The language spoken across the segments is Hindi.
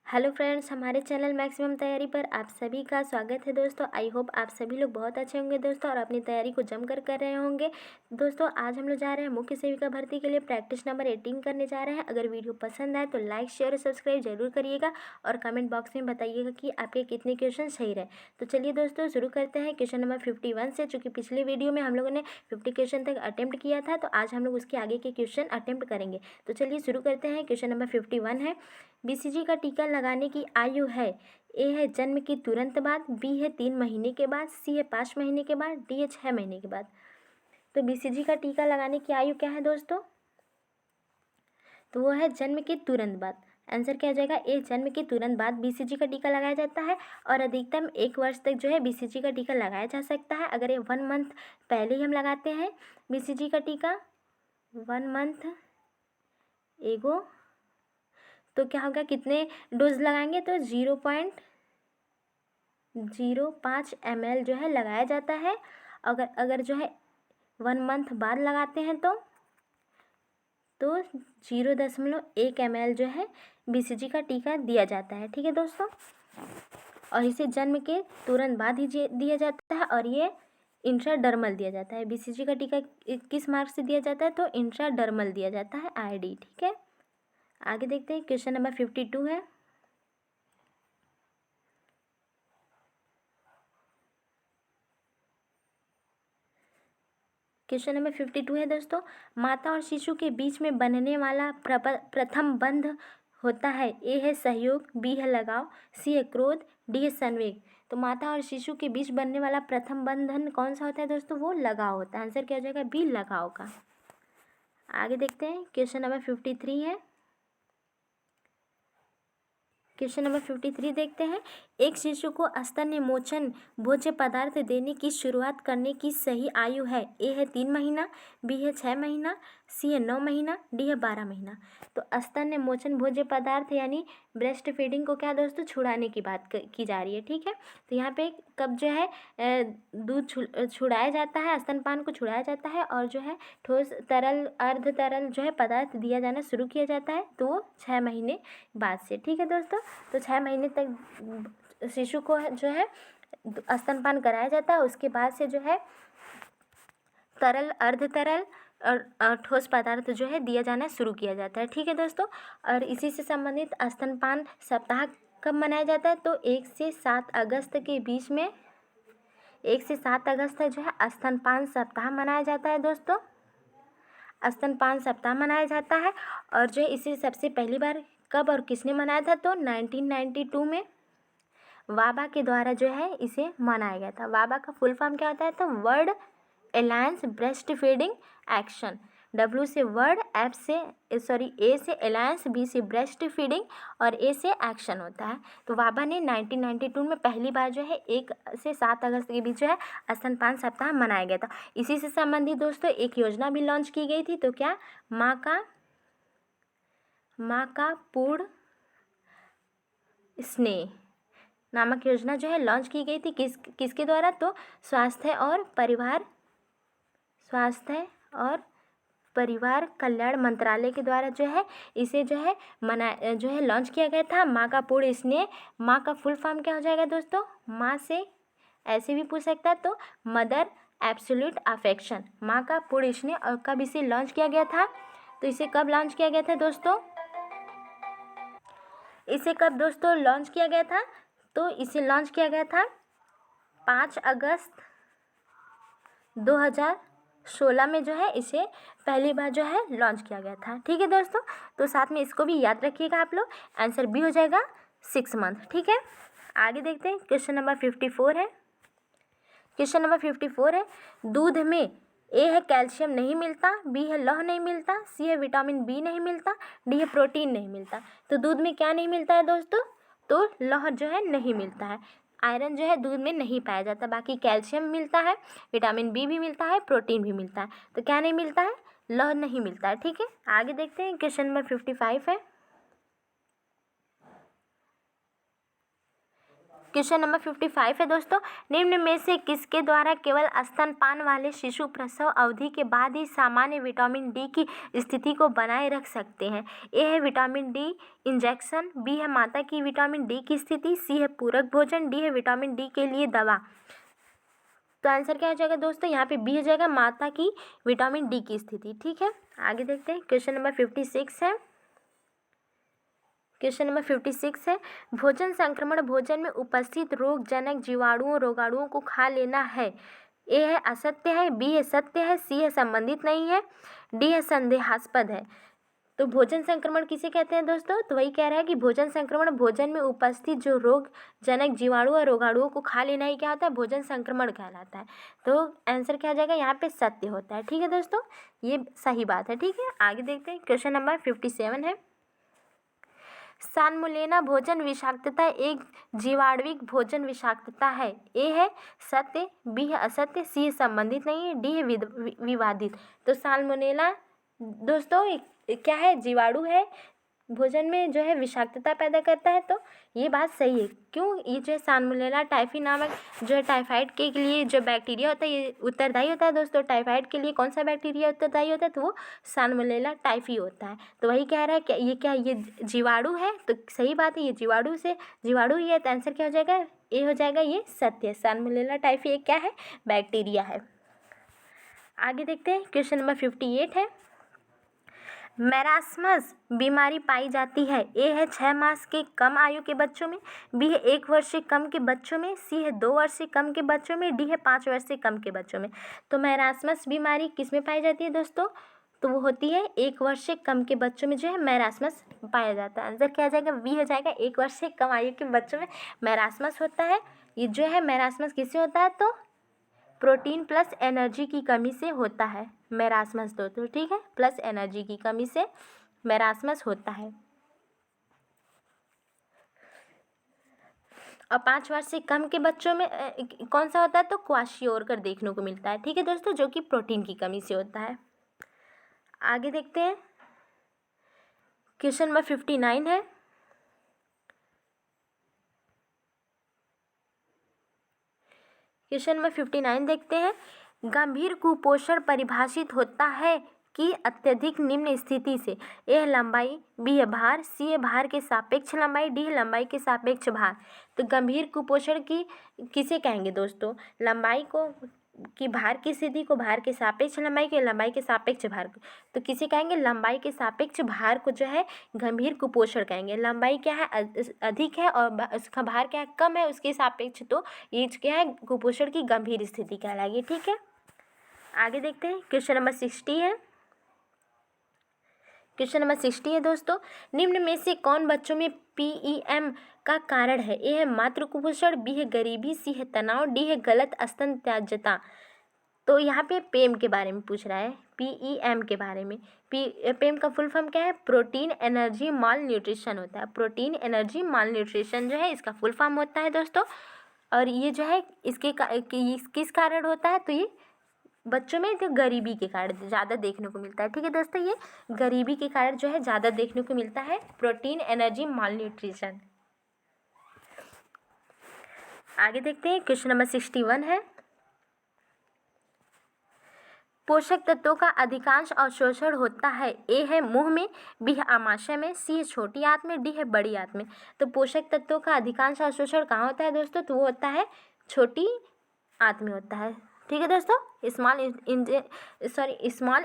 हेलो फ्रेंड्स, हमारे चैनल मैक्सिमम तैयारी पर आप सभी का स्वागत है दोस्तों। आई होप आप सभी लोग बहुत अच्छे होंगे दोस्तों और अपनी तैयारी को जमकर कर रहे होंगे। दोस्तों आज हम लोग जा रहे हैं मुख्य सेविका भर्ती के लिए प्रैक्टिस नंबर 18 करने जा रहे हैं। अगर वीडियो पसंद आए तो लाइक शेयर और सब्सक्राइब जरूर करिएगा और कमेंट बॉक्स में बताइएगा कि आपके कितने क्वेश्चन सही रहे। तो चलिए दोस्तों शुरू करते हैं क्वेश्चन नंबर 51 से। चूँकि पिछले वीडियो में हम लोगों ने 50 क्वेश्चन तक अटेम्प्ट किया था, तो आज हम लोग उसके आगे के क्वेश्चन अटेम्प्ट करेंगे। तो चलिए शुरू करते हैं। क्वेश्चन नंबर 51 है, बीसीजी का टीका लगाने की आयु है। ए है जन्म के तुरंत बाद, बी है 3 महीने के बाद, सी है 5 महीने के बाद, डी है 6 महीने के बाद। तो बीसीजी का टीका लगाने की आयु क्या है दोस्तों? तो वो है जन्म के तुरंत बाद। आंसर क्या हो जाएगा? ए, जन्म के तुरंत बाद बीसीजी का टीका लगाया जाता है और अधिकतम 1 वर्ष तक जो है बीसीजी का टीका लगाया जा सकता है। अगर ये 1 मंथ पहले ही हम लगाते हैं बीसीजी का टीका, 1 मंथ एगो, तो क्या होगा, कितने डोज लगाएंगे? तो 0.05 ml जो है लगाया जाता है। अगर जो है 1 मंथ बाद लगाते हैं तो 0.1 ml जो है बीसीजी का टीका दिया जाता है। ठीक है दोस्तों, और इसे जन्म के तुरंत बाद ही दिया जाता है और ये इंट्राडर्मल दिया जाता है। बीसीजी का टीका किस मार्ग से दिया जाता है? तो इंट्राडर्मल दिया जाता है, आईडी। ठीक है, आगे देखते हैं। क्वेश्चन नंबर 52 है, क्वेश्चन नंबर 52 है दोस्तों, माता और शिशु के बीच में बनने वाला प्रथम बंध होता है। ए है सहयोग, बी है लगाव, सी है क्रोध, डी है संवेग। तो माता और शिशु के बीच बनने वाला प्रथम बंधन कौन सा होता है दोस्तों? वो लगाव होता है। आंसर क्या हो जाएगा? बी, लगाव का। आगे देखते हैं। क्वेश्चन नंबर 53 है, क्वेश्चन नंबर 53 देखते हैं। एक शिशु को स्तन्य मोचन भोज्य पदार्थ देने की शुरुआत करने की सही आयु है। ए है 3 महीना, बी है 6 महीना, सी है 9 महीना, डी है 12 महीना। तो स्तन्य मोचन भोज्य पदार्थ यानी ब्रेस्ट फीडिंग को क्या दोस्तों? छुड़ाने की बात की जा रही है। ठीक है, तो यहाँ पे कब जो है दूध छुड़ाया जाता है, स्तनपान को छुड़ाया जाता है और जो है ठोस तरल अर्ध तरल जो है पदार्थ दिया जाना शुरू किया जाता है, तो वो 6 महीने बाद से। ठीक है दोस्तों, तो 6 महीने तक शिशु को जो है स्तनपान कराया जाता है। उसके बाद से जो है तरल अर्ध तरल और ठोस पदार्थ जो है दिया जाना शुरू किया जाता है। ठीक है दोस्तों, और इसी से संबंधित स्तनपान सप्ताह कब मनाया जाता है? तो 1 से 7 अगस्त के बीच में, 1 से 7 अगस्त तक जो है स्तनपान सप्ताह मनाया जाता है दोस्तों। स्तनपान सप्ताह मनाया जाता है और जो है इसे सबसे पहली बार कब और किसने मनाया था? तो 1992 में वाबा के द्वारा जो है इसे मनाया गया था। वाबा का फुल फॉर्म क्या होता है? तो world alliance breast feeding action. W से वर्ड, ए से अलायंस, बी से ब्रेस्ट फीडिंग और ए से एक्शन होता है। तो वाबा ने 1992 में पहली बार जो है 1 से 7 अगस्त के बीच जो है स्तनपान सप्ताह मनाया गया था। इसी से संबंधित दोस्तों एक योजना भी लॉन्च की गई थी। तो क्या? माँ का पूर्ण स्नेह नामक योजना जो है लॉन्च की गई थी। किसके द्वारा? तो स्वास्थ्य और परिवार कल्याण मंत्रालय के द्वारा जो है इसे जो है लॉन्च किया गया था। माँ का पूर्ण स्नेह, माँ का फुल फॉर्म क्या हो जाएगा दोस्तों? माँ से ऐसे भी पूछ सकता है, तो मदर एब्सोल्यूट अफेक्शन, माँ का पूर्ण स्नेह। और कब इसे लॉन्च किया गया था? तो इसे कब लॉन्च किया गया था दोस्तों? इसे कब दोस्तों लॉन्च किया गया था? तो इसे लॉन्च किया गया था 5 अगस्त 2016 में जो है इसे पहली बार जो है लॉन्च किया गया था। ठीक है दोस्तों, तो साथ में इसको भी याद रखिएगा आप लोग। आंसर बी हो जाएगा 6 मंथ। ठीक है, आगे देखते हैं। क्वेश्चन नंबर 54 है, क्वेश्चन नंबर 54 है, दूध में ए है कैल्शियम नहीं मिलता, बी है लौह नहीं मिलता, सी है विटामिन बी नहीं मिलता, डी है प्रोटीन नहीं मिलता। तो दूध में क्या नहीं मिलता है दोस्तों? तो लौह जो है नहीं मिलता है, आयरन जो है दूध में नहीं पाया जाता। बाकी कैल्शियम मिलता है, विटामिन बी भी मिलता है, प्रोटीन भी मिलता है। तो क्या नहीं मिलता है? लौह नहीं मिलता है। ठीक है, आगे देखते हैं। क्वेश्चन नंबर 55 है, क्वेश्चन नंबर 55 है दोस्तों, निम्न में से किसके द्वारा केवल स्तनपान वाले शिशु प्रसव अवधि के बाद ही सामान्य विटामिन डी की स्थिति को बनाए रख सकते हैं? ए है विटामिन डी इंजेक्शन, बी है माता की विटामिन डी की स्थिति, सी है पूरक भोजन, डी है विटामिन डी के लिए दवा। तो आंसर क्या हो जाएगा दोस्तों, यहाँ पे बी हो जाएगा माता की विटामिन डी की स्थिति। ठीक है, आगे देखते हैं। क्वेश्चन नंबर 56 है। क्वेश्चन नंबर 56 है, भोजन संक्रमण भोजन में उपस्थित रोगजनक जीवाणुओं रोगाणुओं को खा लेना है। ए है असत्य है, बी है सत्य है, सी है संबंधित नहीं है, डी है संदेहास्पद है। तो भोजन संक्रमण किसे कहते हैं दोस्तों, तो वही कह रहा है कि भोजन संक्रमण भोजन में उपस्थित जो रोगजनक जीवाणु और रोगाणुओं को खा लेना ही क्या होता है, भोजन संक्रमण कहलाता है। तो आंसर क्या हो जाएगा, यहाँ पे सत्य होता है। ठीक है दोस्तों, ये सही बात है। ठीक है, आगे देखते हैं। क्वेश्चन नंबर 57 है, साल्मोनेला भोजन विषाक्तता एक जीवाणुविक भोजन विषाक्तता है। ए है सत्य, बी है असत्य, सी है संबंधित नहीं है, डी है विवादित। तो साल्मोनेला दोस्तों क्या है, जीवाणु है, भोजन में जो है विषाक्तता पैदा करता है। तो ये बात सही है। क्यों, ये जो है साल्मोनेला टाइफी नामक जो है टाइफाइड के लिए जो बैक्टीरिया होता है ये उत्तरदायी होता है दोस्तों। टाइफाइड के लिए कौन सा बैक्टीरिया उत्तरदायी होता है, तो वो साल्मोनेला टाइफी होता है। तो वही कह रहा है कि ये क्या, ये जीवाणु है। तो सही बात है, ये जीवाणु ही है। तो आंसर क्या हो जाएगा, ए हो जाएगा, ये सत्य है। साल्मोनेला टाइफी एक क्या है, बैक्टीरिया है। आगे देखते हैं। क्वेश्चन नंबर 58 है, मैरास्मस बीमारी पाई जाती है। ए है 6 मास के कम आयु के बच्चों में, बी है 1 वर्ष से कम के बच्चों में, सी है 2 वर्ष से कम के बच्चों में, डी है 5 वर्ष से कम के बच्चों में। तो मैरास्मस बीमारी किस में पाई जाती है दोस्तों, तो वो होती है 1 वर्ष से कम के बच्चों में जो है मैरास्मस पाया जाता है। आंसर क्या आ जाएगा, बी हो जाएगा, 1 वर्ष से कम आयु के बच्चों में मैरास्मस होता है। ये जो है मैरास्मस किससे होता है, तो प्रोटीन प्लस एनर्जी की कमी से होता है मैरास्मस दोस्तों। ठीक है, प्लस एनर्जी की कमी से मैरास्मस होता है। और 5 वर्ष से कम के बच्चों में कौन सा होता है, तो क्वाशियोरकर देखने को मिलता है। ठीक है दोस्तों, जो कि प्रोटीन की कमी से होता है। आगे देखते हैं। क्वेश्चन नंबर 59 है, क्वेश्चन नंबर 59 देखते हैं। गंभीर कुपोषण परिभाषित होता है कि अत्यधिक निम्न स्थिति से। ए है लंबाई, बी है भार, सी है भार के सापेक्ष लंबाई, डी है लंबाई के सापेक्ष भार। तो गंभीर कुपोषण की किसे कहेंगे दोस्तों, लंबाई को कि भार की स्थिति को भार के सापेक्ष लंबाई के लंबाई के सापेक्ष भार को, तो किसे कहेंगे, लंबाई के सापेक्ष भार को जो है गंभीर कुपोषण कहेंगे। लंबाई क्या है, अधिक है और उसका भार क्या है, कम है उसके सापेक्ष। तो ये क्या है, कुपोषण की गंभीर स्थिति कहलाएगी। ठीक है, आगे देखते हैं। क्वेश्चन नंबर 60 है। क्वेश्चन नंबर 60 है दोस्तों, निम्न में से कौन बच्चों में PEM का कारण है। ए है मातृ कुपोषण, बी है गरीबी, सी है तनाव, डी है गलत स्तन त्याज्यता। तो यहाँ पे पेम के बारे में पूछ रहा है, PEM के बारे में। पेम का फुल फॉर्म क्या है, प्रोटीन एनर्जी माल न्यूट्रिशन होता है। प्रोटीन एनर्जी माल न्यूट्रिशन जो है इसका फुल फॉर्म होता है दोस्तों। और ये जो है इसके किस कारण होता है, तो ये बच्चों में तो गरीबी के कारण ज़्यादा देखने को मिलता है। ठीक है दोस्तों, ये गरीबी के कारण जो है ज़्यादा देखने को मिलता है, प्रोटीन एनर्जी माल न्यूट्रिशन। आगे देखते हैं। क्वेश्चन नंबर 61 है, पोषक तत्वों का अधिकांश अवशोषण होता है। ए है मुंह में, बी है आमाशय में, सी है छोटी आंत में, डी है बड़ी आंत में। तो पोषक तत्वों का अधिकांश अवशोषण कहाँ होता है दोस्तों, तो वो होता है छोटी आंत में होता है। ठीक है दोस्तों, स्मॉल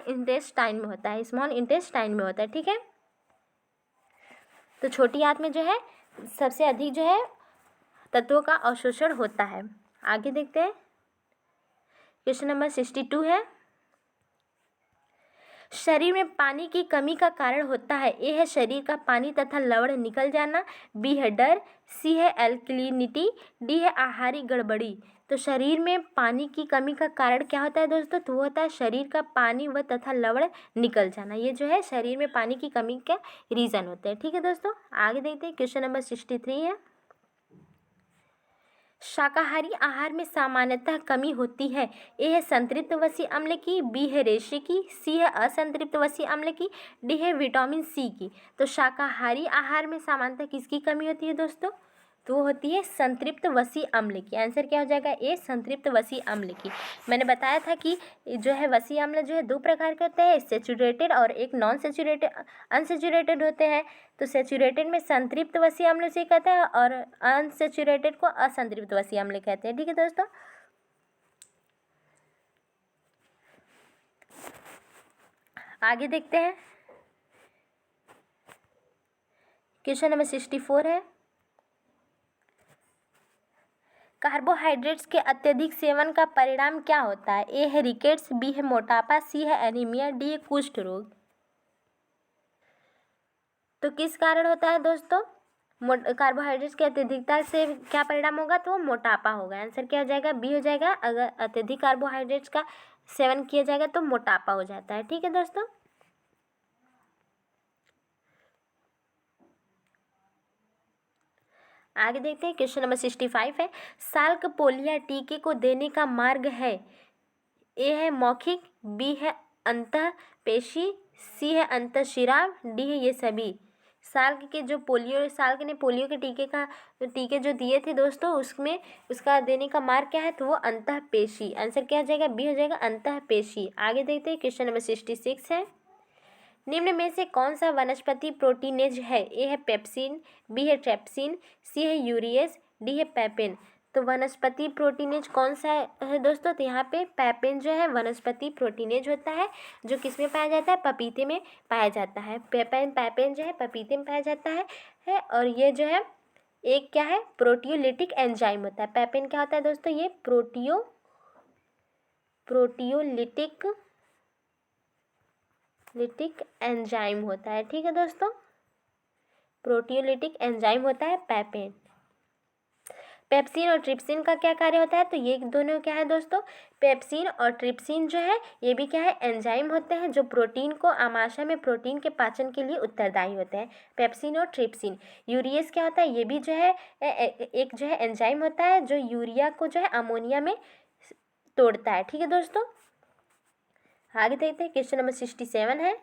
इंटेस्टाइन में होता है, स्मॉल इंटेस्टाइन में होता है। ठीक है, तो छोटी आंत में जो है सबसे अधिक जो है तत्वों का अवशोषण होता है। आगे देखते हैं। क्वेश्चन नंबर 62 है, शरीर में पानी की कमी का कारण होता है। ए है शरीर का पानी तथा लवण निकल जाना, बी है डर, सी है एल्कलिनिटी, डी है आहारी गड़बड़ी। तो शरीर में पानी की कमी का कारण क्या होता है दोस्तों, तो वो होता है शरीर का पानी व तथा लवण निकल जाना। ये जो है शरीर में पानी की कमी का रीज़न होता है। ठीक है दोस्तों, आगे देखते हैं। क्वेश्चन नंबर 63 है, शाकाहारी आहार में सामान्यतः कमी होती है। ए है संतृप्त वसी अम्ल की, बी है रेशे की, सी है असंतृप्त वसी अम्ल की, डी है विटामिन सी की। तो शाकाहारी आहार में सामान्यतः किसकी कमी होती है दोस्तों, तो वो होती है संतृप्त वसी अम्ल की। आंसर क्या हो जाएगा ए, संतृप्त वसी अम्ल की। मैंने बताया था कि जो है वसी अम्ल जो है दो प्रकार के होते हैं, सेचुरेटेड और एक नॉन सेचुरेटेड अनसेचुरेटेड होते हैं। तो सेचुरेटेड में संतृप्त वसी अम्ल से कहते हैं और अनसेचुरेटेड को असंतृप्त वसी अम्ल कहते हैं। ठीक है दोस्तों, आगे देखते हैं। क्वेश्चन नंबर 64 है, कार्बोहाइड्रेट्स के अत्यधिक सेवन का परिणाम क्या होता है? ए है रिकेट्स, बी है मोटापा, सी है एनीमिया, डी है कुष्ठ रोग। तो किस कारण होता है दोस्तों? कार्बोहाइड्रेट्स की अत्यधिकता से क्या परिणाम होगा? तो मोटापा होगा। आंसर क्या हो जाएगा? बी हो जाएगा। अगर अत्यधिक कार्बोहाइड्रेट्स का सेवन किया जाएगा तो मोटापा हो जाता है। ठीक है दोस्तों, आगे देखते हैं। क्वेश्चन नंबर 65 है, साल्क पोलियो टीके को देने का मार्ग है? ए है मौखिक, बी है अंतःपेशी, सी है अंतःशिराव, डी है ये सभी। साल्क ने पोलियो के टीके जो दिए थे दोस्तों, उसमें उसका देने का मार्ग क्या है? तो वो अंतःपेशी। आंसर क्या हो जाएगा? बी हो जाएगा, अंतःपेशी। आगे देखते हैं। क्वेश्चन नंबर 66 है, निम्न में से कौन सा वनस्पति प्रोटीनेज है? ए है पेप्सिन, बी है ट्रेप्सिन, सी है यूरियस, डी है पैपेन। तो वनस्पति प्रोटीनेज कौन सा है दोस्तों? तो यहाँ पे पैपेन जो है वनस्पति प्रोटीनेज होता है, जो किस में पाया जाता है? पपीते में पाया जाता है। पैपेन जो है पपीते में पाया जाता है और ये जो है एक क्या है? प्रोटियोलिटिक एंजाइम होता है। पैपेन क्या होता है दोस्तों? ये प्रोटियोलिटिक एंजाइम होता है। ठीक है दोस्तों, प्रोटियोलिटिक एंजाइम होता है पैपेन। पेप्सिन और ट्रिप्सिन का क्या कार्य होता है? तो ये दोनों क्या है दोस्तों? पेप्सिन और ट्रिप्सिन जो है ये भी क्या है? एंजाइम होते हैं जो प्रोटीन को आमाशय में प्रोटीन के पाचन के लिए उत्तरदायी होते हैं। पेप्सिन और ट्रिप्सिन। यूरियस क्या होता है? ये भी जो है एक जो है एंजाइम होता है जो यूरिया को जो है अमोनिया में तोड़ता है। ठीक है दोस्तों, आगे देखते हैं। क्वेश्चन नंबर 67 है,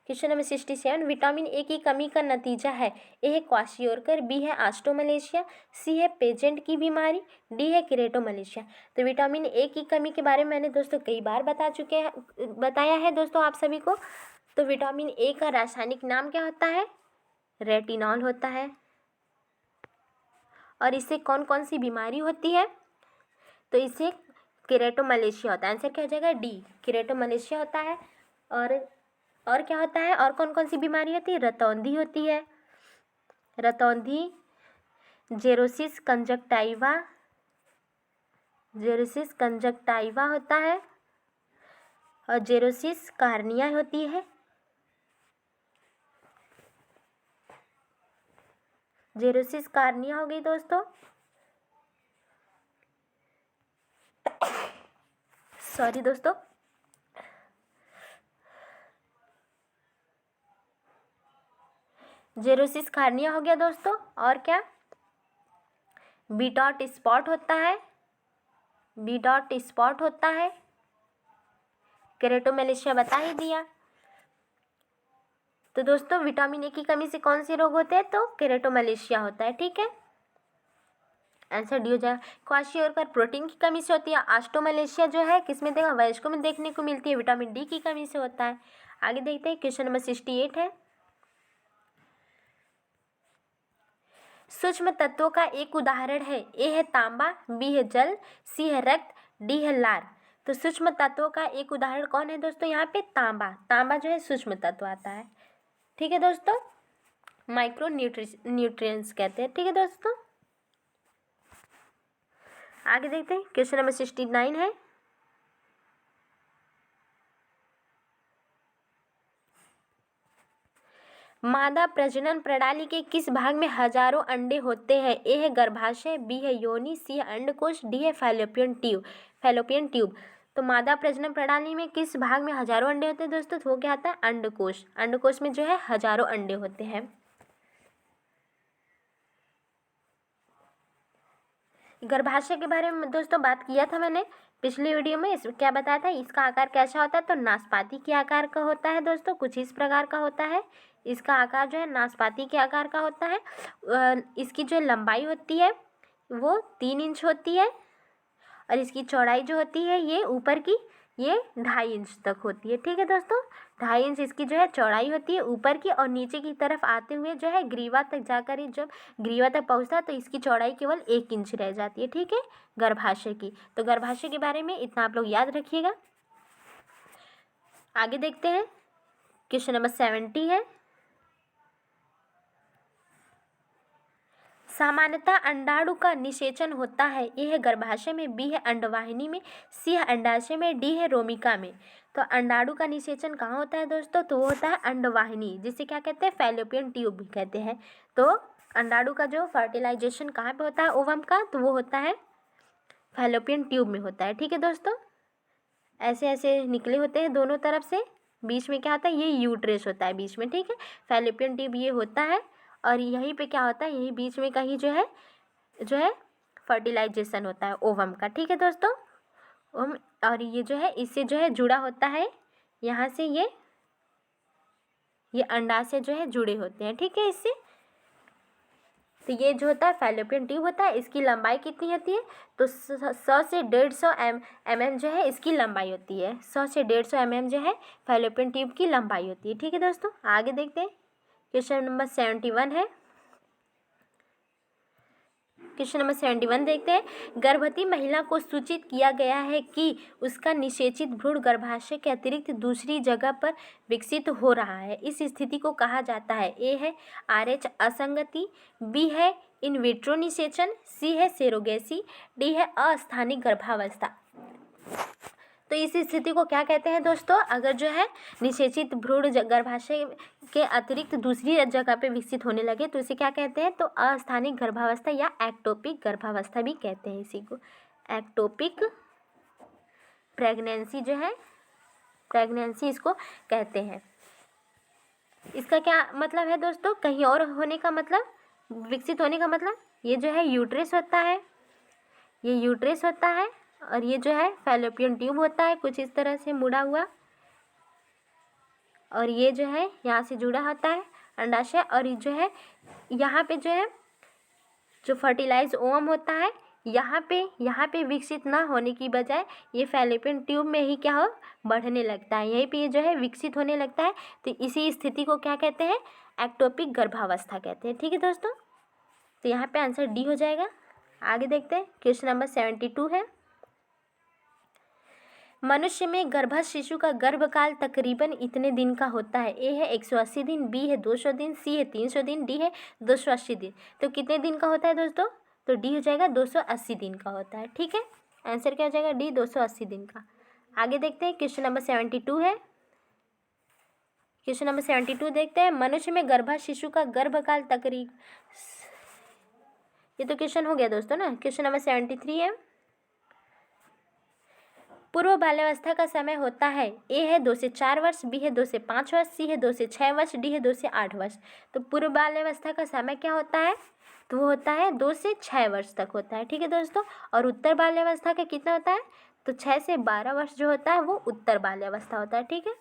क्वेश्चन नंबर 67, विटामिन ए की कमी का नतीजा है? ए है क्वाशियोरकर, बी है आस्ट्रोमलेशिया, सी है पेजेंट की बीमारी, डी है किरेटोमलेशिया। तो विटामिन ए की कमी के बारे में मैंने दोस्तों कई बार बताया है दोस्तों आप सभी को। तो विटामिन ए का रासायनिक नाम क्या होता है? रेटिनॉल होता है। और इससे कौन कौन सी बीमारी होती है? तो इससे किरेटोमलेशिया होता है। आंसर क्या हो जाएगा? डी, किरेटोमलेशिया होता है। और क्या होता है? और कौन कौन सी बीमारी होती है? रतौंधी होती है, रतौंधी, जेरोसिस कंजक्टाइवा होता है और जेरोसिस कार्निया होती है। जेरोसिस कार्निया हो गई दोस्तों, सॉरी दोस्तों। जेरोसिस कार्निया हो गया दोस्तों। और क्या? बी डॉट स्पॉट होता है, केरेटोमलेशिया बता ही दिया। तो दोस्तों विटामिन ए की कमी से कौन से रोग होते हैं? तो केरेटोमलेशिया होता है। ठीक है, आंसर डी हो जाएगा। क्वाशियोरकर प्रोटीन की कमी से होती है। आस्ट्रोमलेशिया जो है किसमें देखा? वयस्कों में देखने को मिलती है, विटामिन डी की कमी से होता है। आगे देखते हैं। क्वेश्चन नंबर 68 है, सूक्ष्म तत्वों का एक उदाहरण है? ए है तांबा, बी है जल, सी है रक्त, डी है लार। तो सूक्ष्म तत्वों का एक उदाहरण कौन है दोस्तों? यहाँ पे तांबा जो है सूक्ष्म तत्व आता है। ठीक है दोस्तों, माइक्रो न्यूट्रिएंट्स कहते हैं। ठीक है दोस्तों, आगे देखते हैं। क्वेश्चन नंबर 69 है, मादा प्रजनन प्रणाली के किस भाग में हजारों अंडे होते हैं? ए है गर्भाशय, बी है योनि, सी है अंडकोश, डी है फैलोपियन ट्यूब। तो मादा प्रजनन प्रणाली में किस भाग में हजारों अंडे होते हैं दोस्तों? तो वो क्या आता है? अंडकोश। अंडकोश में जो है हजारों अंडे होते हैं। गर्भाशय के बारे में दोस्तों बात किया था मैंने पिछली वीडियो में। इस क्या बताया था, इसका आकार कैसा होता है, तो नाशपाती के आकार का होता है दोस्तों, कुछ इस प्रकार का होता है। इसका आकार जो है नाशपाती के आकार का होता है। इसकी जो लंबाई होती है वो 3 इंच होती है और इसकी चौड़ाई जो होती है ये ऊपर की ये 2.5 इंच तक होती है। ठीक है दोस्तों, 2.5 इंच इसकी जो है चौड़ाई होती है ऊपर की, और नीचे की तरफ आते हुए जो है ग्रीवा तक जाकर ही जब ग्रीवा तक पहुंचता है तो इसकी चौड़ाई केवल 1 इंच रह जाती है। ठीक है, गर्भाशय की। तो गर्भाशय के बारे में इतना आप लोग याद रखिएगा। आगे देखते हैं, क्वेश्चन नंबर 70 है। सामान्यतः अंडाणु का निषेचन होता है। ए है गर्भाशय में, बी है अंडवाहिनी में, सी है अंडाशय में, डी है रोमिका में। तो अंडाणु का निषेचन कहाँ होता है दोस्तों, तो वो होता है अंडवाहिनी, जिसे क्या कहते हैं, फैलोपियन ट्यूब भी कहते हैं। तो अंडाणु का जो फर्टिलाइजेशन कहाँ पे होता है ओवम का, तो वो होता है फैलोपियन ट्यूब में होता है। ठीक है दोस्तों, ऐसे ऐसे निकले होते हैं दोनों तरफ से, बीच में क्या होता है, ये यूट्रस होता है बीच में। ठीक है, फैलोपियन ट्यूब ये होता है और यहीं पे क्या होता है, यही बीच में कहीं जो है फर्टिलाइजेशन होता है ओवम का। ठीक है दोस्तों, ओवम, और ये जो है इससे जो है जुड़ा होता है, यहाँ से ये अंडा से जो है जुड़े होते हैं। ठीक है, इससे तो ये जो होता है फैलोपियन ट्यूब होता है। इसकी लंबाई कितनी होती है, तो 100 से 150 mm जो है इसकी लंबाई होती है। 100 से 150 mm जो है फैलोपियन ट्यूब की लंबाई होती है। ठीक है दोस्तों, आगे देखते हैं, क्वेश्चन नंबर 71 है। क्वेश्चन नंबर 71 देखते हैं। गर्भवती महिला को सूचित किया गया है कि उसका निषेचित भ्रूण गर्भाशय के अतिरिक्त दूसरी जगह पर विकसित हो रहा है। इस स्थिति को कहा जाता है, ए है RH असंगति, बी है इन विट्रो निषेचन, सी है सेरोगेसी, डी है अस्थानिक गर्भावस्था। तो इस स्थिति को क्या कहते हैं दोस्तों, अगर जो है निषेचित भ्रूण गर्भाशय के अतिरिक्त दूसरी जगह पे विकसित होने लगे तो इसे क्या कहते हैं, तो अस्थानिक गर्भावस्था या एक्टोपिक गर्भावस्था भी कहते हैं इसी को। एक्टोपिक प्रेगनेंसी जो है, प्रेगनेंसी इसको कहते हैं। इसका क्या मतलब है दोस्तों, कहीं और होने का मतलब, विकसित होने का मतलब, ये जो है यूट्रस होता है, ये यूट्रस होता है और ये जो है फैलोपियन ट्यूब होता है कुछ इस तरह से मुड़ा हुआ, और ये जो है यहाँ से जुड़ा होता है अंडाशय, और ये जो है यहाँ पे जो है जो फर्टिलाइज ओवम होता है यहाँ पे विकसित ना होने की बजाय ये फैलोपियन ट्यूब में ही क्या हो, बढ़ने लगता है, यहीं पे ये जो है विकसित होने लगता है। तो इसी स्थिति को क्या कहते हैं, एक्टोपिक गर्भावस्था कहते हैं। ठीक है दोस्तों, तो यहाँ पे आंसर डी हो जाएगा। आगे देखते हैं, क्वेश्चन नंबर 72 है। मनुष्य में गर्भस्थ शिशु का गर्भकाल तकरीबन इतने दिन का होता है। ए है 180 दिन, बी है 200 दिन, सी है 300 दिन, डी है 280 दिन। तो कितने दिन का होता है दोस्तों, तो डी हो जाएगा 280 दिन का होता है। ठीक है, आंसर क्या हो जाएगा, डी 280 दिन का। आगे देखते हैं, क्वेश्चन नंबर 72 है। क्वेश्चन नंबर 72 देखते हैं। मनुष्य में गर्भस्थ शिशु का गर्भकाल तकरीब, ये तो क्वेश्चन हो गया दोस्तों ना। क्वेश्चन नंबर 73 है। पूर्व बाल्यावस्था का समय होता है, ए है 2 से 4 वर्ष, बी है 2 से 5 वर्ष, सी है 2 से 6 वर्ष, डी है 2 से 8 वर्ष। तो पूर्व बाल्यावस्था का समय क्या होता है, तो वो होता है 2 से 6 वर्ष तक होता है। ठीक है दोस्तों, और उत्तर बाल्यावस्था का कितना होता है, तो 6 से 12 वर्ष जो होता है वो उत्तर बाल्यावस्था होता है। ठीक है,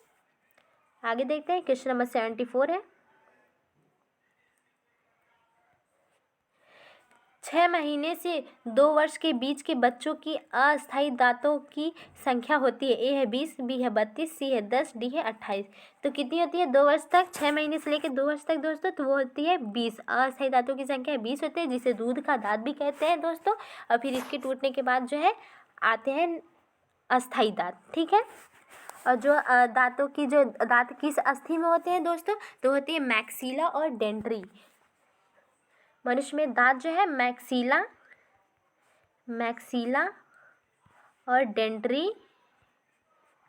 आगे देखते हैं, क्वेश्चन नंबर 74 है। 6 महीने से 2 वर्ष के बीच के बच्चों की अस्थायी दांतों की संख्या होती है। ए है 20, बी है 32, सी है 10, डी है 28। तो कितनी होती है 2 वर्ष तक, 6 महीने से लेकर 2 वर्ष तक दोस्तों, तो वो होती है 20। अस्थायी दांतों की संख्या 20 होती है, जिसे दूध का दांत भी कहते हैं दोस्तों। और फिर इसके टूटने के बाद जो है आते हैं अस्थायी दांत। ठीक है, और जो दांतों की जो दांत किस अस्थि में होते हैं दोस्तों, तो होती है मैक्सिला और डेंट्री। मनुष्य में दांत जो है मैक्सिला और डेंट्री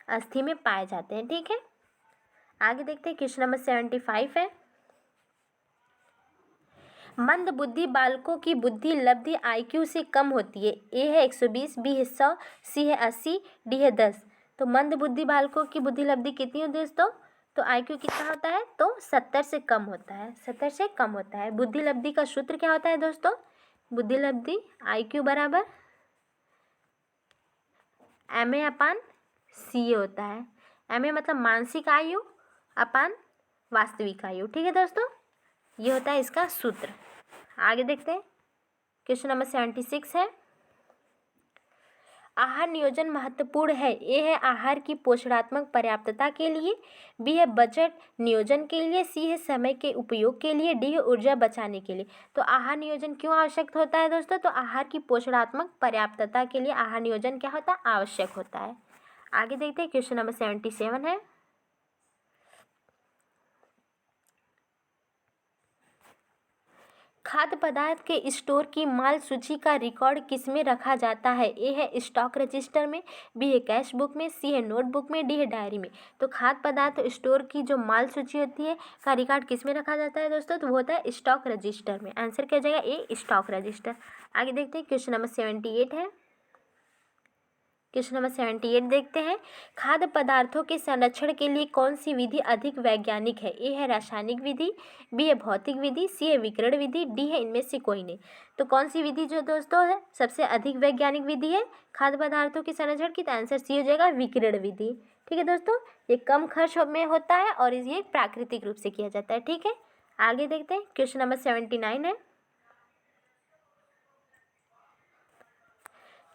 अस्थि में पाए जाते हैं। ठीक है, आगे देखते हैं, क्वेश्चन नंबर 75 है। मंद बुद्धि बालकों की बुद्धि लब्धि IQ से कम होती है। ए है 120, बी है 100, सी है 80, डी है 10। तो मंद बुद्धि बालकों की बुद्धि लब्धि कितनी होती है दोस्तों, तो IQ कितना होता है, तो 70 से कम होता है, 70 से कम होता है। बुद्धि लब्धि का सूत्र क्या होता है दोस्तों, बुद्धिलब्धि IQ बराबर MA/CA होता है। MA मतलब मानसिक आयु अपान वास्तविक आयु। ठीक है दोस्तों, ये होता है इसका सूत्र। आगे देखते हैं, क्वेश्चन नंबर 76 है, आहार नियोजन महत्वपूर्ण है। ए है आहार की पोषणात्मक पर्याप्तता के लिए, बी है बजट नियोजन के लिए, सी है समय के उपयोग के लिए, डी है ऊर्जा बचाने के लिए। तो आहार नियोजन क्यों आवश्यक होता है दोस्तों? तो आहार की पोषणात्मक पर्याप्तता के लिए आहार नियोजन क्या होता है? आवश्यक होता है। आगे देखते हैं, क्वेश्चन नंबर 77 है, खाद्य पदार्थ के स्टोर की माल सूची का रिकॉर्ड किसमें रखा जाता है? ए है स्टॉक रजिस्टर में, बी है कैश बुक में, सी है नोटबुक में, डी है डायरी में। तो खाद्य पदार्थ स्टोर की जो माल सूची होती है का रिकॉर्ड किसमें रखा जाता है दोस्तों? तो वो होता है स्टॉक रजिस्टर में। आंसर क्या हो जाएगा? ए स्टॉक रजिस्टर। आगे देखते हैं, क्वेश्चन नंबर 78 है, क्वेश्चन नंबर 78 देखते हैं, खाद्य पदार्थों के संरक्षण के लिए कौन सी विधि अधिक वैज्ञानिक है? ए है रासायनिक विधि, बी है भौतिक विधि, सी है विकिरण विधि, डी है इनमें से कोई नहीं। तो कौन सी विधि जो दोस्तों है सबसे अधिक वैज्ञानिक विधि है खाद्य पदार्थों के संरक्षण की? तो आंसर सी हो जाएगा विकिरण विधि। ठीक है दोस्तों, ये कम खर्च में होता है और ये प्राकृतिक रूप से किया जाता है। ठीक है, आगे देखते हैं, क्वेश्चन नंबर 79 है,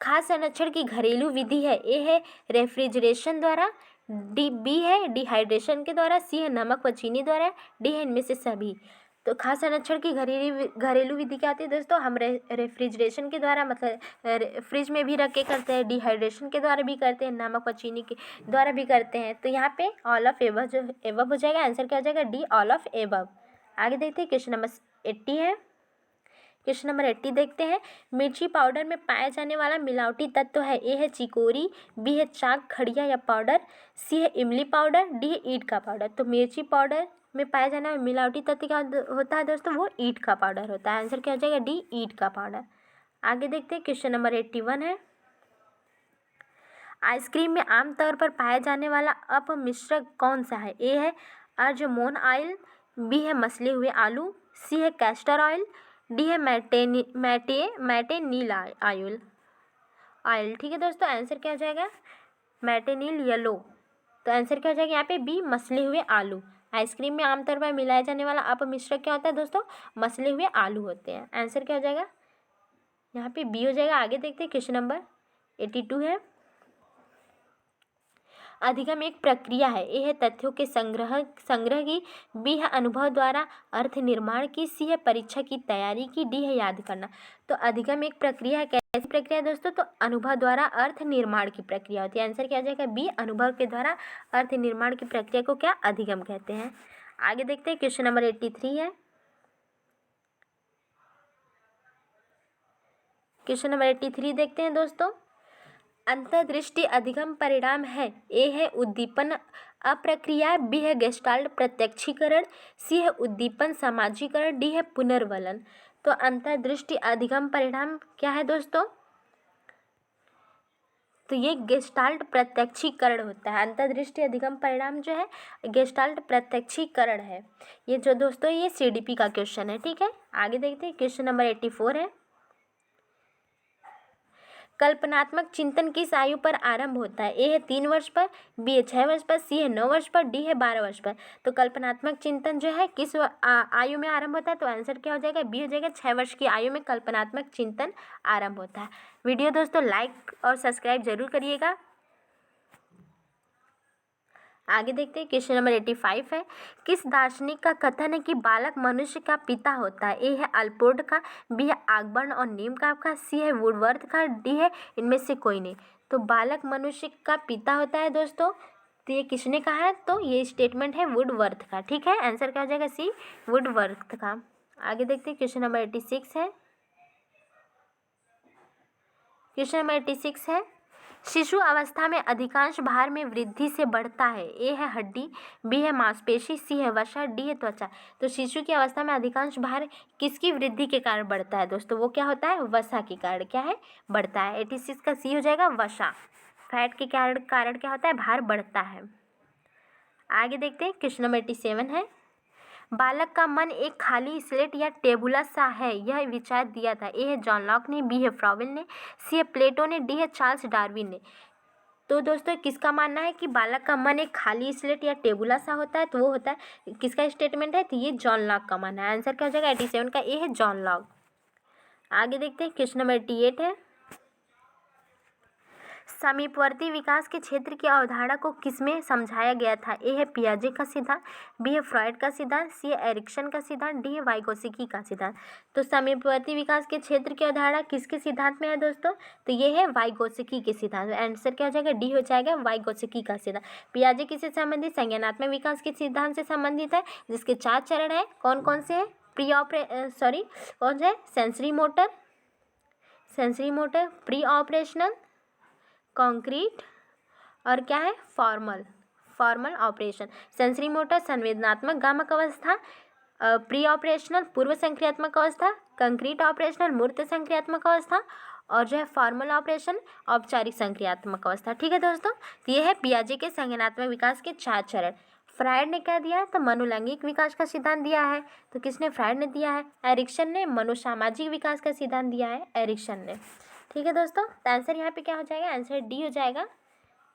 खाद्य संरक्षण की घरेलू विधि है। ए है रेफ्रिजरेशन द्वारा, बी है डिहाइड्रेशन के द्वारा, सी है नमक व चीनी द्वारा, डी है इनमें से सभी। तो खाद्य संरक्षण की घरेलू विधि क्या आती है दोस्तों? हम रेफ्रिजरेशन के द्वारा मतलब फ्रिज में भी रख के करते हैं, डिहाइड्रेशन के द्वारा भी करते हैं, नमक व चीनी के द्वारा भी करते हैं। तो यहाँ पे ऑल ऑफ एबव जो एबव हो जाएगा, आंसर क्या हो जाएगा? D all of above. आगे देखते हैं, क्वेश्चन नंबर 80 है, क्वेश्चन नंबर 80 देखते हैं, मिर्ची पाउडर में पाया जाने वाला मिलावटी तत्व है। ए है चिकोरी, बी है चाक खड़िया या पाउडर, सी है इमली पाउडर, डी है ईंट का पाउडर। तो मिर्ची पाउडर में पाया जाने वाला मिलावटी तत्व क्या होता है दोस्तों? वो ईंट का पाउडर होता है। आंसर क्या हो जाएगा? डी ईंट का पाउडर। आगे देखते हैं, क्वेश्चन नंबर 81 है, आइसक्रीम में आमतौर पर पाया जाने वाला अपमिश्रक कौन सा है? ए है अर्जमोन ऑयल, बी है मसले हुए आलू, सी है कैस्टर ऑयल, डी है मैटेनील ऑयल। ठीक है दोस्तों, आंसर क्या हो जाएगा? मैटेनील येलो। तो आंसर क्या हो जाएगा यहाँ पे? बी मसले हुए आलू। आइसक्रीम में आमतौर पर मिलाया जाने वाला अपमिश्रक क्या होता है दोस्तों? मसले हुए आलू होते हैं। आंसर क्या हो जाएगा? यहाँ पे बी हो जाएगा। आगे देखते हैं, क्वेश्चन नंबर 82 है, अधिगम एक प्रक्रिया है। ए है तथ्यों के संग्रह की, बी है अनुभव द्वारा अर्थ निर्माण की, सी है परीक्षा की तैयारी की, डी है याद करना। तो अधिगम एक प्रक्रिया है। कैसी प्रक्रिया है दोस्तों? तो अनुभव द्वारा अर्थ निर्माण की प्रक्रिया होती है। आंसर क्या आ जाएगा? बी अनुभव के द्वारा अर्थ निर्माण की प्रक्रिया को क्या अधिगम कहते हैं। आगे देखते हैं, क्वेश्चन नंबर 83 है, क्वेश्चन नंबर 83 देखते हैं दोस्तों, अंतर्दृष्टि अधिगम परिणाम है। ए है उद्दीपन अप्रक्रिया, बी है गेस्टाल्ट प्रत्यक्षीकरण, सी है उद्दीपन समाजीकरण, डी है पुनर्वलन। तो अंतर्दृष्टि अधिगम परिणाम क्या है दोस्तों? तो ये गेस्टाल्ट प्रत्यक्षीकरण होता है। अंतर्दृष्टि अधिगम परिणाम जो है गेस्टाल्ट प्रत्यक्षीकरण है। ये जो दोस्तों ये CDP का क्वेश्चन है। ठीक है, आगे देखते हैं, क्वेश्चन नंबर 84 है, कल्पनात्मक चिंतन किस आयु पर आरंभ होता है? ए है 3 वर्ष पर, बी है 6 वर्ष पर, सी है 9 वर्ष पर, डी है 12 वर्ष पर। तो कल्पनात्मक चिंतन जो है किस आयु में आरंभ होता है? तो आंसर क्या हो जाएगा? बी हो जाएगा, 6 वर्ष की आयु में कल्पनात्मक चिंतन आरंभ होता है। वीडियो दोस्तों लाइक और सब्सक्राइब जरूर करिएगा। आगे देखते हैं, क्वेश्चन नंबर 85 है, किस दार्शनिक का कथन है कि बालक मनुष्य का पिता होता है? ए है अल्पोर्ट का, बी है आगबर्न और नीमकाप का, सी है वुडवर्थ का, डी है इनमें से कोई नहीं। तो बालक मनुष्य का पिता होता है दोस्तों, तो ये किसने कहा है? तो ये स्टेटमेंट है वुडवर्थ का। ठीक है, आंसर क्या हो जाएगा? सी वुडवर्थ का। आगे देखते हैं, क्वेश्चन नंबर 86 है, क्वेश्चन नंबर 86 है, शिशु अवस्था में अधिकांश भार में वृद्धि से बढ़ता है। ए है हड्डी, बी है मांसपेशी, सी है वसा, डी है त्वचा। तो शिशु की अवस्था में अधिकांश भार किसकी वृद्धि के कारण बढ़ता है दोस्तों? वो क्या होता है? वसा के कारण क्या है? बढ़ता है। 86 का सी हो जाएगा वसा। फैट के कारण क्या होता है? भार बढ़ता है। आगे देखते हैं, क्वेश्चन नंबर 87 है, बालक का मन एक खाली स्लेट या टेबुला सा है, यह विचार दिया था। ए है जॉन लॉक ने, बी है फ्रॉवेल ने, सी है प्लेटो ने, डी है चार्ल्स डार्विन ने। तो दोस्तों किसका मानना है कि बालक का मन एक खाली स्लेट या टेबुला सा होता है, तो वो होता है किसका स्टेटमेंट है, तो ये जॉन लॉक का मानना है। आंसर क्या हो जाएगा 87 का, ए है जॉन लॉक। आगे देखते हैं, क्वेश्चन नंबर 88 है, समीपवर्ती विकास के क्षेत्र की अवधारणा को किसमें समझाया गया था। ए है पियाजे का सिद्धांत, बी है फ्रॉइड का सिद्धांत, सी है एरिक्सन का सिद्धांत, डी है वाइगोत्स्की का सिद्धांत। तो समीपवर्ती विकास के क्षेत्र की अवधारणा किसके सिद्धांत में है दोस्तों, तो ये है वाइगोत्स्की के सिद्धांत। आंसर क्या हो जाएगा, डी हो जाएगा वाइगोत्स्की का सिद्धांत। पियाजे किससे संबंधित, संज्ञानात्मक विकास के सिद्धांत से संबंधित है, जिसके 4 चरण है। कौन कौन से है, कौन से है, sensory motor, pre operational, concrete और क्या है, फॉर्मल ऑपरेशन। सेंसरी मोटर संवेदनात्मक गामक अवस्था, प्री ऑपरेशनल पूर्व संक्रियात्मक अवस्था, कंक्रीट ऑपरेशनल मूर्त संक्रियात्मक अवस्था और जो है फॉर्मल ऑपरेशन औपचारिक संक्रियात्मक अवस्था। ठीक है दोस्तों, तो ये है पियाजे के संज्ञानात्मक विकास के 4 चरण। फ्रायड ने क्या दिया है, तो मनोलैंगिक विकास का सिद्धांत दिया है। तो किसने, फ्रायड ने दिया है। एरिक्सन ने मनोसामाजिक विकास का सिद्धांत दिया है, एरिक्सन ने। ठीक है दोस्तों, तो आंसर यहाँ पे क्या हो जाएगा, आंसर डी हो जाएगा।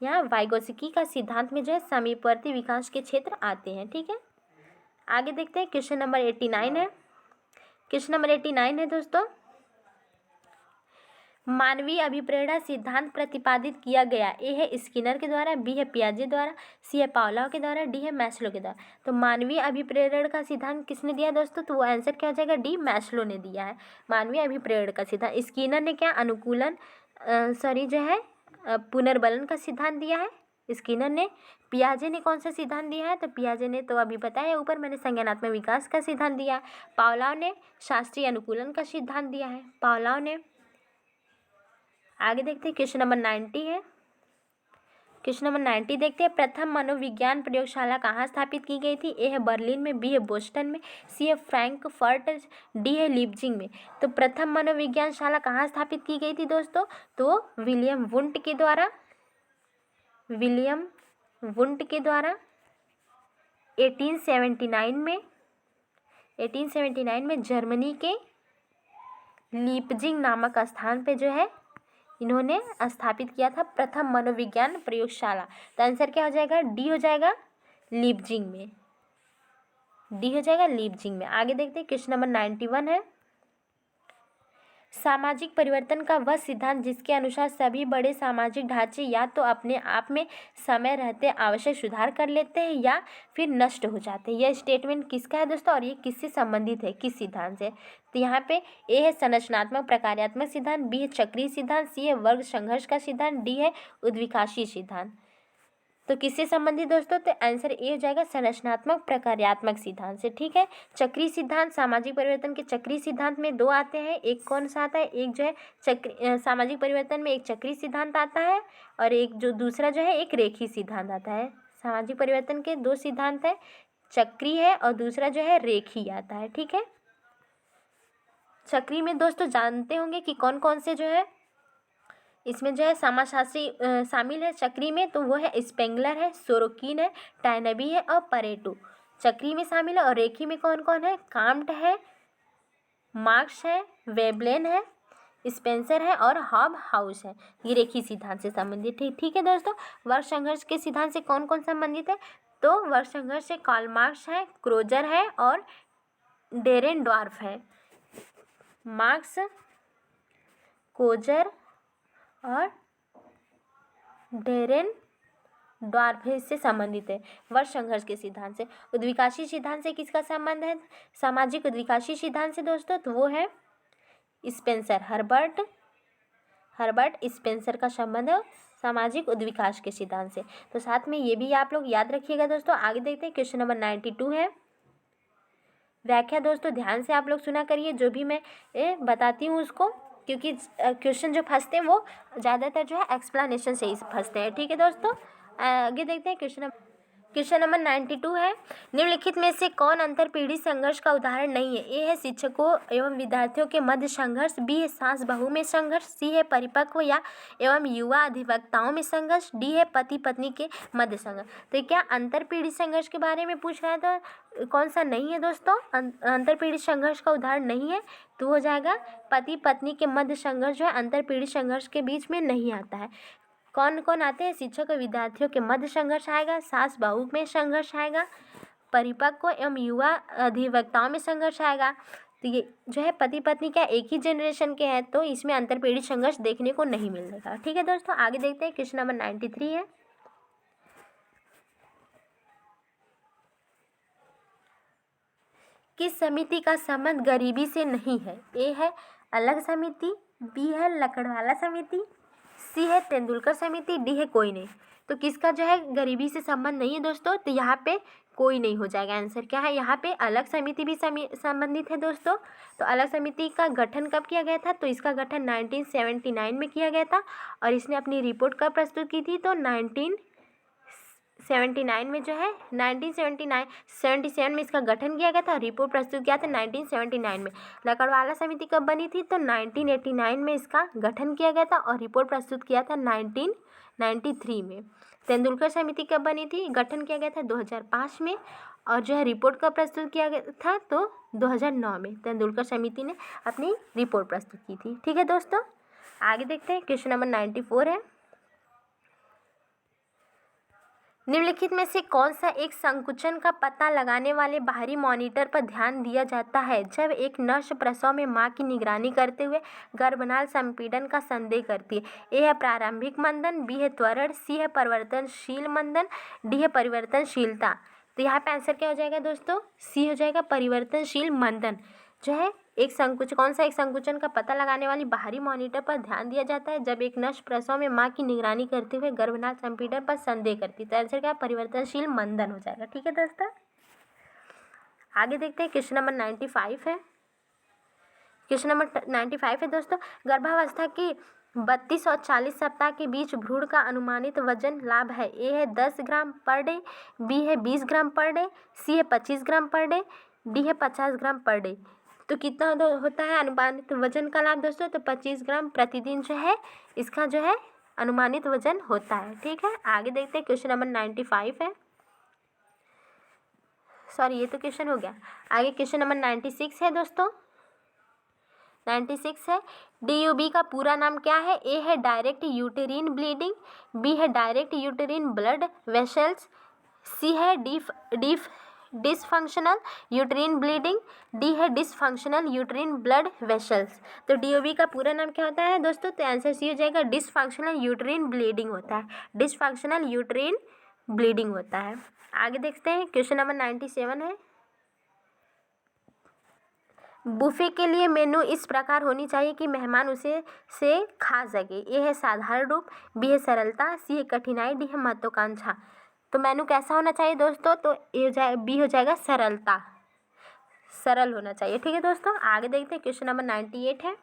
यहाँ वाइगोत्स्की का सिद्धांत में जो है समीपवर्ती विकास के क्षेत्र आते हैं। ठीक है, आगे देखते हैं, क्वेश्चन नंबर 89 है। क्वेश्चन नंबर 89 है दोस्तों, मानवीय अभिप्रेरणा सिद्धांत प्रतिपादित किया गया। ए है स्किनर के द्वारा, बी है पियाजे द्वारा, सी है पावलोव के द्वारा, डी है मैस्लो के द्वारा। तो मानवीय अभिप्रेरण का सिद्धांत किसने दिया दोस्तों, तो वो आंसर क्या हो जाएगा, डी मैस्लो ने दिया है मानवीय अभिप्रेरण का सिद्धांत। स्किनर ने क्या जो है पुनर्बलन का सिद्धांत दिया है स्किनर ने। पियाजे ने कौन सा सिद्धांत दिया है, तो पियाजे ने तो अभी बताया ऊपर मैंने, संज्ञानात्मक विकास का सिद्धांत दिया है। पावलोव ने शास्त्रीय अनुकूलन का सिद्धांत दिया है, पावलोव ने। आगे देखते हैं, क्वेश्चन नंबर 90 है। क्वेश्चन नंबर 90 देखते हैं, प्रथम मनोविज्ञान प्रयोगशाला कहाँ स्थापित की गई थी। ए है बर्लिन में, बी है बोस्टन में, सी है फ्रैंकफर्ट, डी है लीप्जिंग में। तो प्रथम मनोविज्ञान शाला कहाँ स्थापित की गई थी दोस्तों, तो विलियम वुंट के द्वारा 1879 में जर्मनी के लीप्जिंग नामक स्थान पे जो है इन्होंने स्थापित किया था प्रथम मनोविज्ञान प्रयोगशाला। तो आंसर क्या हो जाएगा, डी हो जाएगा लीप्जिंग में, डी हो जाएगा लीप्जिंग में। आगे देखते हैं, क्वेश्चन नंबर 91 है, सामाजिक परिवर्तन का वह सिद्धांत जिसके अनुसार सभी बड़े सामाजिक ढांचे या तो अपने आप में समय रहते आवश्यक सुधार कर लेते हैं या फिर नष्ट हो जाते हैं। यह स्टेटमेंट किसका है दोस्तों, और ये किससे संबंधित है, किस सिद्धांत से। तो यहाँ पे ए है संरचनात्मक प्रकार्यात्मक सिद्धांत, बी है चक्रीय सिद्धांत, सी है वर्ग संघर्ष का सिद्धांत, डी है उद्विकाशीय सिद्धांत। तो किससे संबंधित दोस्तों, तो आंसर ए हो जाएगा संरचनात्मक प्रकार्यात्मक सिद्धांत से। ठीक है, चक्रीय सिद्धांत, सामाजिक परिवर्तन के चक्रीय सिद्धांत में 2 आते हैं। एक कौन सा आता है, एक जो है सामाजिक परिवर्तन में एक चक्रीय सिद्धांत आता है और एक जो दूसरा जो है एक रेखीय सिद्धांत आता है। सामाजिक परिवर्तन के 2 सिद्धांत है, चक्रीय है और दूसरा जो है रेखीय आता है। ठीक है, चक्रीय में दोस्तों जानते होंगे कि कौन कौन से जो है इसमें जो है समाजशास्त्री शामिल है चक्री में, तो वो है स्पेंगलर है, सोरोकिन है, टायनबी है और परेटो चक्री में शामिल है। और रेखी में कौन कौन है, काम्ट है, मार्क्स है, वेबलेन है, स्पेंसर है और हॉब हाउस है। ये रेखी सिद्धांत से संबंधित है। ठीक है दोस्तों, वर्ग संघर्ष के सिद्धांत से कौन कौन संबंधित है, तो वर्ग संघर्ष से कार्ल मार्क्स है, क्रोजर है और डेरेनडॉर्फ है। मार्क्स, कोजर और डेरेनडॉर्फ से संबंधित है वर्ग संघर्ष के सिद्धांत से। उद्विकाशीय सिद्धांत से किसका संबंध है, सामाजिक उद्विकाशीय सिद्धांत से दोस्तों, तो वो है स्पेंसर, हर्बर्ट स्पेंसर का संबंध है सामाजिक उद्विकास के सिद्धांत से। तो साथ में ये भी आप लोग याद रखिएगा दोस्तों। आगे देखते हैं, क्वेश्चन नंबर 92 है, व्याख्या दोस्तों ध्यान से आप लोग सुना करिए, जो भी मैं बताती हूँ उसको, क्योंकि क्वेश्चन जो फंसते हैं वो ज़्यादातर जो है एक्सप्लेनेशन से ही फंसते हैं। ठीक है दोस्तों, आगे देखते हैं, क्वेश्चन क्वेश्चन नंबर 92 है, निम्नलिखित में से कौन अंतरपीढ़ी संघर्ष का उदाहरण नहीं है? ए है शिक्षकों एवं विद्यार्थियों के मध्य संघर्ष, बी है सास बहू में संघर्ष, सी है परिपक्व या एवं युवा अधिवक्ताओं में संघर्ष, डी है पति पत्नी के मध्य संघर्ष। तो क्या अंतरपीढ़ी संघर्ष के बारे में पूछ रहा है, तो कौन सा नहीं है दोस्तों? अंतरपीढ़ी संघर्ष का उदाहरण नहीं है, तो हो जाएगा पति पत्नी के मध्य संघर्ष जो है अंतरपीढ़ी संघर्ष के बीच में नहीं आता है। कौन कौन आते हैं? शिक्षक और विद्यार्थियों के मध्य संघर्ष आएगा, सास बहू में संघर्ष आएगा, परिपक्व एवं युवा अधिवक्ताओं में संघर्ष आएगा। तो ये जो है पति पत्नी क्या एक ही जनरेशन के हैं, तो इसमें अंतरपीढ़ी संघर्ष देखने को नहीं मिलेगा। ठीक है दोस्तों, आगे देखते हैं। क्वेश्चन नंबर 93 है, किस समिति का संबंध गरीबी से नहीं है? ए है अलग समिति, बी है लकड़वाला समिति, सी है तेंदुलकर समिति, डी है कोई नहीं। तो किसका जो है गरीबी से संबंध नहीं है दोस्तों? तो यहाँ पे कोई नहीं हो जाएगा। आंसर क्या है? यहाँ पे अलग समिति भी संबंधित है दोस्तों। तो अलग समिति का गठन कब किया गया था? तो इसका गठन 1979 में किया गया था और इसने अपनी रिपोर्ट कब प्रस्तुत की थी? तो 1979 में जो है 77 में इसका गठन किया गया था, रिपोर्ट प्रस्तुत किया था 1979 में। लकड़वाला समिति कब बनी थी? तो 1989 में इसका गठन किया गया था और रिपोर्ट प्रस्तुत किया था 1993 में। तेंदुलकर समिति कब बनी थी? गठन किया गया था 2005 में और जो है रिपोर्ट कब प्रस्तुत किया गया था? तो 2009 में तेंदुलकर समिति ने अपनी रिपोर्ट प्रस्तुत की थी। ठीक है दोस्तों, आगे देखते हैं। क्वेश्चन नंबर 94 है, निम्नलिखित में से कौन सा एक संकुचन का पता लगाने वाले बाहरी मॉनिटर पर ध्यान दिया जाता है जब एक नर्स प्रसव में मां की निगरानी करते हुए गर्भनाल संपीड़न का संदेह करती है? ए है प्रारंभिक मंदन, बी है त्वरण, सी है परिवर्तनशील मंदन, डी है परिवर्तनशीलता। तो यहाँ पे आंसर क्या हो जाएगा दोस्तों? सी हो जाएगा परिवर्तनशील मंदन। जो है कौन सा एक संकुचन का पता लगाने वाली बाहरी मॉनिटर पर ध्यान दिया जाता है जब एक नर्स प्रसव में मां की निगरानी करते हुए गर्भनाल संपीड़न पर संदेह करती है? तो आंसर क्या? परिवर्तनशील मंदन हो जाएगा। ठीक है दोस्तों, आगे देखते हैं। क्वेश्चन नंबर 95 है, क्वेश्चन नंबर 95 है दोस्तों, गर्भावस्था की 32 और 40 सप्ताह के बीच भ्रूण का अनुमानित वजन लाभ है? ए है 10 ग्राम पर डे, बी है 20 ग्राम पर डे, सी है 25 ग्राम पर डे, डी है 50 ग्राम पर डे। तो कितना होता है अनुमानित वजन का लाभ दोस्तों? तो 25 ग्राम प्रतिदिन जो है इसका जो है अनुमानित वजन होता है। ठीक है, आगे देखते हैं। क्वेश्चन नंबर 95 है, सॉरी ये तो क्वेश्चन हो गया। आगे क्वेश्चन नंबर 96 है दोस्तों, 96 है, DUB का पूरा नाम क्या है? ए है डायरेक्ट यूटेरिन ब्लीडिंग, बी है डायरेक्ट यूटेरिन ब्लड वेसल्स, सी है डिसफंक्शनल यूटेरिन ब्लीडिंग, डी है डिसफंक्शनल यूटेरिन ब्लड वेसल्स। तो DUB का पूरा नाम क्या होता है दोस्तों? तो आंसर सी हो जाएगा डिसफंक्शनल यूटेरिन ब्लीडिंग होता है, डिसफंक्शनल यूटेरिन ब्लीडिंग होता है। आगे देखते हैं। क्वेश्चन नंबर 97 है, बुफे के लिए मेनू इस प्रकार होनी चाहिए कि मेहमान उसे खा सके। ए है साधारण रूप, बी है सरलता, सी है कठिनाई, डी है महत्वाकांक्षा। तो मेनू कैसा होना चाहिए दोस्तों? तो बी हो जाएगा सरलता, सरल होना चाहिए। ठीक है दोस्तों, आगे देखते हैं। क्वेश्चन नंबर 98 है,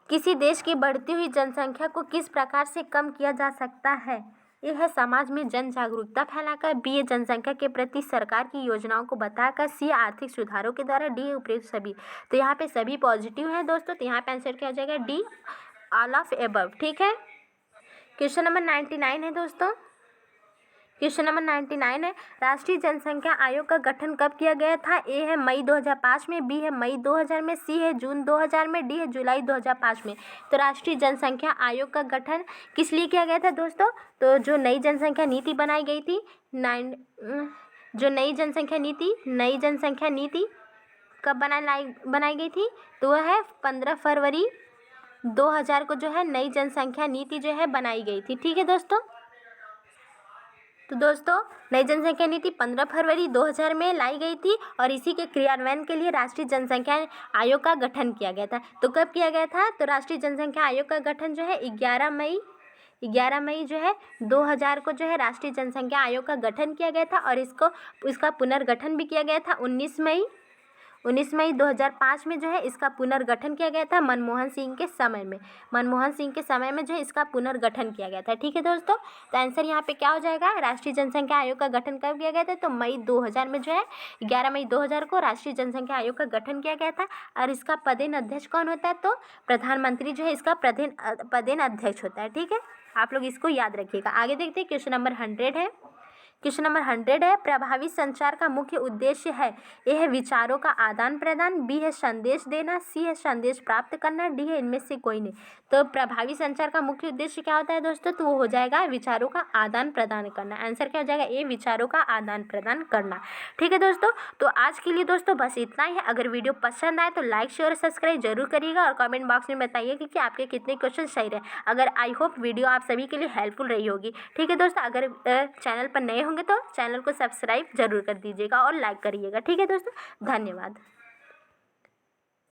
किसी देश की बढ़ती हुई जनसंख्या को किस प्रकार से कम किया जा सकता है? ए है समाज में जन जागरूकता फैलाकर, बी है जनसंख्या के प्रति सरकार की योजनाओं को बताकर, सी आर्थिक सुधारों के द्वारा, डी उपयुक्त सभी। तो यहाँ पे सभी पॉजिटिव हैं दोस्तों, तो यहाँ पे आंसर क्या हो जाएगा? D all of above. ठीक है, क्वेश्चन नंबर 99 है दोस्तों, क्वेश्चन नंबर 99 है, राष्ट्रीय जनसंख्या आयोग का गठन कब किया गया था? ए है मई 2005 में, बी है मई 2000 में, सी है जून 2000 में, डी है जुलाई 2005 में। तो राष्ट्रीय जनसंख्या आयोग का गठन किस लिए किया गया था दोस्तों? तो जो नई जनसंख्या नीति बनाई गई थी, नई जनसंख्या नीति कब बनाई गई थी? तो वह है 15 फरवरी 2000 को जो है नई जनसंख्या नीति जो है बनाई गई थी। ठीक है दोस्तों, तो दोस्तों नई जनसंख्या नीति 15 फरवरी 2000 में लाई गई थी और इसी के क्रियान्वयन के लिए राष्ट्रीय जनसंख्या आयोग का गठन किया गया था। तो कब किया गया था? तो राष्ट्रीय जनसंख्या आयोग का गठन जो है 11 मई जो है 2000 को जो है राष्ट्रीय जनसंख्या आयोग का गठन किया गया था और इसका पुनर्गठन भी किया गया था 19 19 मई 2005 में जो है इसका पुनर्गठन किया गया था मनमोहन सिंह के समय में। मनमोहन सिंह के समय में जो है इसका पुनर्गठन किया गया था। ठीक है दोस्तों, तो आंसर यहाँ पे क्या हो जाएगा, राष्ट्रीय जनसंख्या आयोग का गठन कब किया गया था, तो मई 2000 में जो है 11 मई 2000 को राष्ट्रीय जनसंख्या आयोग का गठन किया गया था। और इसका पदेन अध्यक्ष कौन होता है, तो प्रधानमंत्री जो है इसका पदेन अध्यक्ष होता है। ठीक है, आप लोग इसको याद रखिएगा। आगे देखते हैं, क्वेश्चन नंबर 100 है। क्वेश्चन नंबर 100 है, प्रभावी संचार का मुख्य उद्देश्य है, ए है विचारों का आदान प्रदान, बी है संदेश देना, सी है संदेश प्राप्त करना, डी है इनमें से कोई नहीं। तो प्रभावी संचार का मुख्य उद्देश्य क्या होता है दोस्तों, तो वो हो जाएगा विचारों का आदान प्रदान करना। आंसर क्या हो जाएगा, ए विचारों का आदान प्रदान करना। ठीक है दोस्तों, तो आज के लिए दोस्तों बस इतना ही है। अगर वीडियो पसंद आए तो लाइक शेयर और सब्सक्राइब जरूर करिएगा और कमेंट बॉक्स में बताइए कि आपके कितने क्वेश्चन सही रहे। अगर आई होप वीडियो आप सभी के लिए हेल्पफुल रही होगी। ठीक है दोस्तों, अगर चैनल पर नए होंगे तो चैनल को सब्सक्राइब जरूर कर दीजिएगा और लाइक करिएगा। ठीक है दोस्तों, धन्यवाद।